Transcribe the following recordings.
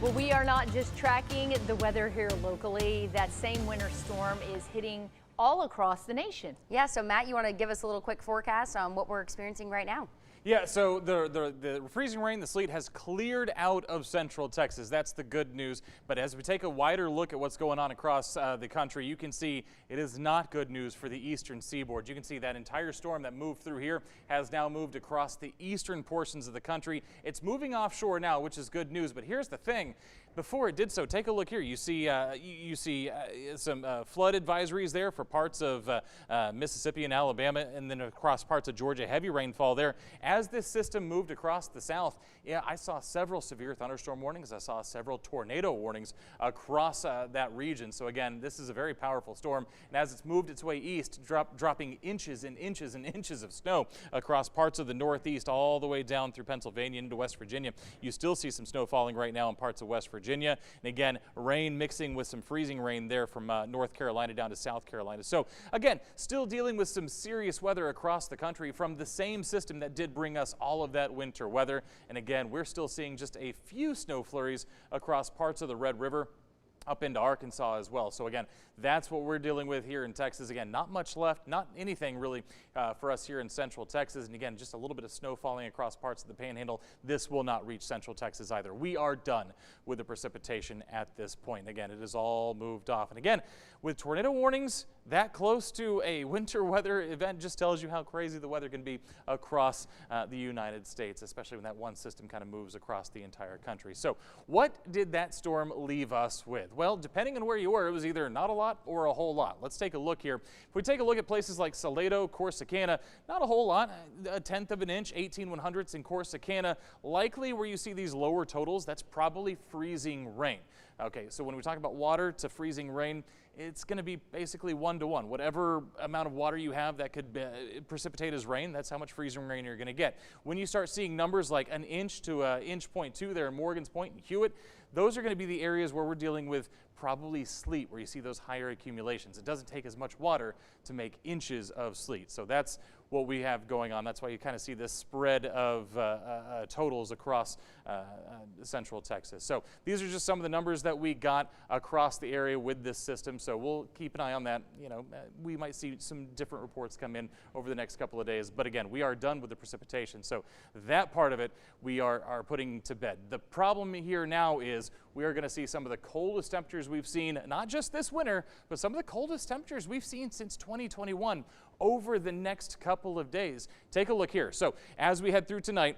Well, we are not just tracking the weather here locally. That same winter storm is hitting all across the nation. Yeah, so Matt, you want to give us a little quick forecast on what we're experiencing right now? Yeah, so the freezing rain, the sleet has cleared out of central Texas. That's the good news. But as we take a wider look at what's going on across the country, you can see it is not good news for the eastern seaboard. You can see that entire storm that moved through here has now moved across the eastern portions of the country. It's moving offshore now, which is good news. But here's the thing. Before it did so, take a look here. You see some flood advisories there for parts of Mississippi and Alabama, and then across parts of Georgia, heavy rainfall there. As this system moved across the south, yeah, I saw several severe thunderstorm warnings. I saw several tornado warnings across that region. So again, this is a very powerful storm. And as it's moved its way east, dropping inches and inches and inches of snow across parts of the northeast, all the way down through Pennsylvania into West Virginia. You still see some snow falling right now in parts of West Virginia. And again, rain mixing with some freezing rain there from North Carolina down to South Carolina. So again, still dealing with some serious weather across the country from the same system that did bring us all of that winter weather. And again, we're still seeing just a few snow flurries across parts of the Red River up into Arkansas as well. So again, that's what we're dealing with here in Texas. Again, not much left, not anything really for us here in central Texas. And again, just a little bit of snow falling across parts of the Panhandle. This will not reach central Texas either. We are done with the precipitation at this point. Again, it is all moved off. And again, with tornado warnings that close to a winter weather event just tells you how crazy the weather can be across the United States, especially when that one system kind of moves across the entire country. So what did that storm leave us with? Well, depending on where you were, it was either not a lot or a whole lot. Let's take a look here. If we take a look at places like Salado, Corsicana, not a whole lot, a tenth of an inch, 18/100ths in Corsicana. Likely where you see these lower totals, that's probably freezing rain. Okay, so when we talk about water to freezing rain, it's going to be basically 1-to-1. Whatever amount of water you have that could precipitate as rain, that's how much freezing rain you're going to get. When you start seeing numbers like an inch to inch point 2 there in Morgan's Point and Hewitt, those are going to be the areas where we're dealing with probably sleet, where you see those higher accumulations. It doesn't take as much water to make inches of sleet. So that's what we have going on. That's why you kind of see this spread of totals across central Texas. So these are just some of the numbers that we got across the area with this system. So we'll keep an eye on that. You know, we might see some different reports come in over the next couple of days. But again, we are done with the precipitation. So that part of it we are putting to bed. The problem here now is we are going to see some of the coldest temperatures we've seen, not just this winter, but some of the coldest temperatures we've seen since 2021 over the next couple of days. Take a look here. So as we head through tonight,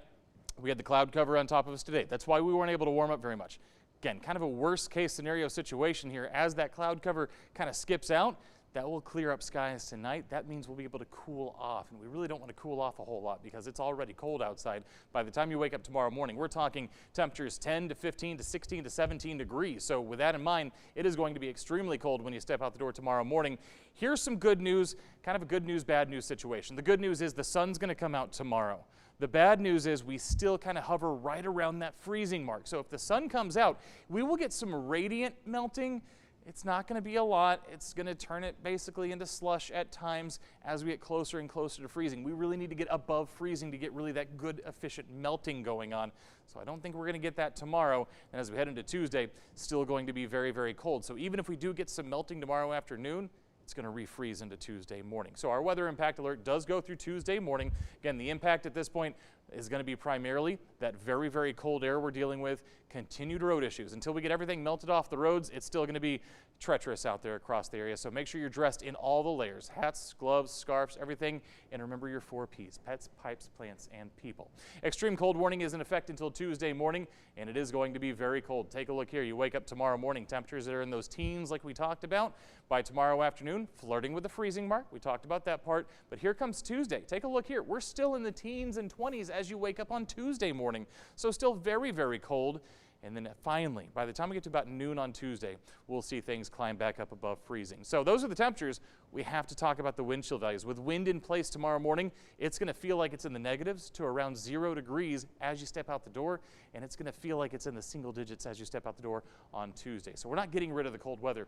we had the cloud cover on top of us today. That's why we weren't able to warm up very much. Again, kind of a worst case scenario situation here. As that cloud cover kind of skips out, that will clear up skies tonight. That means we'll be able to cool off, and we really don't want to cool off a whole lot because it's already cold outside. By the time you wake up tomorrow morning, we're talking temperatures 10 to 15 to 16 to 17 degrees. So with that in mind, it is going to be extremely cold when you step out the door tomorrow morning. Here's some good news, kind of a good news, bad news situation. The good news is the sun's going to come out tomorrow. The bad news is we still kind of hover right around that freezing mark. So if the sun comes out, we will get some radiant melting. It's not going to be a lot. It's going to turn it basically into slush at times as we get closer and closer to freezing. We really need to get above freezing to get really that good, efficient melting going on. So I don't think we're going to get that tomorrow. And as we head into Tuesday, still going to be very, very cold. So even if we do get some melting tomorrow afternoon, it's going to refreeze into Tuesday morning. So our weather impact alert does go through Tuesday morning. Again, the impact at this point is going to be primarily that very, very cold air we're dealing with, continued road issues. Until we get everything melted off the roads, it's still going to be treacherous out there across the area. So make sure you're dressed in all the layers: hats, gloves, scarves, everything. And remember your 4 Ps: pets, pipes, plants, and people. Extreme cold warning is in effect until Tuesday morning, and it is going to be very cold. Take a look here. You wake up tomorrow morning, temperatures that are in those teens like we talked about. By tomorrow afternoon, flirting with the freezing mark. We talked about that part. But here comes Tuesday. Take a look here. We're still in the teens and 20s as you wake up on Tuesday morning. So still very, very cold. And then finally, by the time we get to about noon on Tuesday, we'll see things climb back up above freezing. So those are the temperatures. We have to talk about the wind chill values. With wind in place tomorrow morning, it's going to feel like it's in the negatives to around 0 degrees as you step out the door, and it's going to feel like it's in the single digits as you step out the door on Tuesday. So we're not getting rid of the cold weather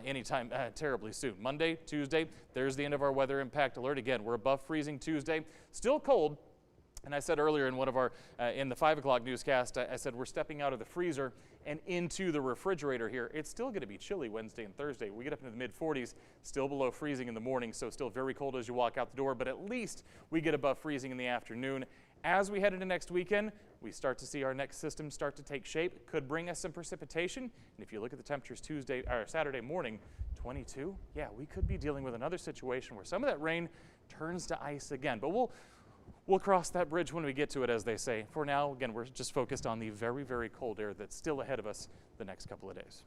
anytime terribly soon. Monday, Tuesday, there's the end of our weather impact alert. Again, we're above freezing Tuesday. Still cold. And I said earlier in one of our, in the 5 o'clock newscast, I said we're stepping out of the freezer and into the refrigerator here. It's still going to be chilly Wednesday and Thursday. We get up into the mid 40s, still below freezing in the morning, so still very cold as you walk out the door, but at least we get above freezing in the afternoon. As we head into next weekend, we start to see our next system start to take shape. Could bring us some precipitation. And if you look at the temperatures Saturday morning, 22, yeah, we could be dealing with another situation where some of that rain turns to ice again. But we'll cross that bridge when we get to it, as they say. For now, again, we're just focused on the very, very cold air that's still ahead of us the next couple of days.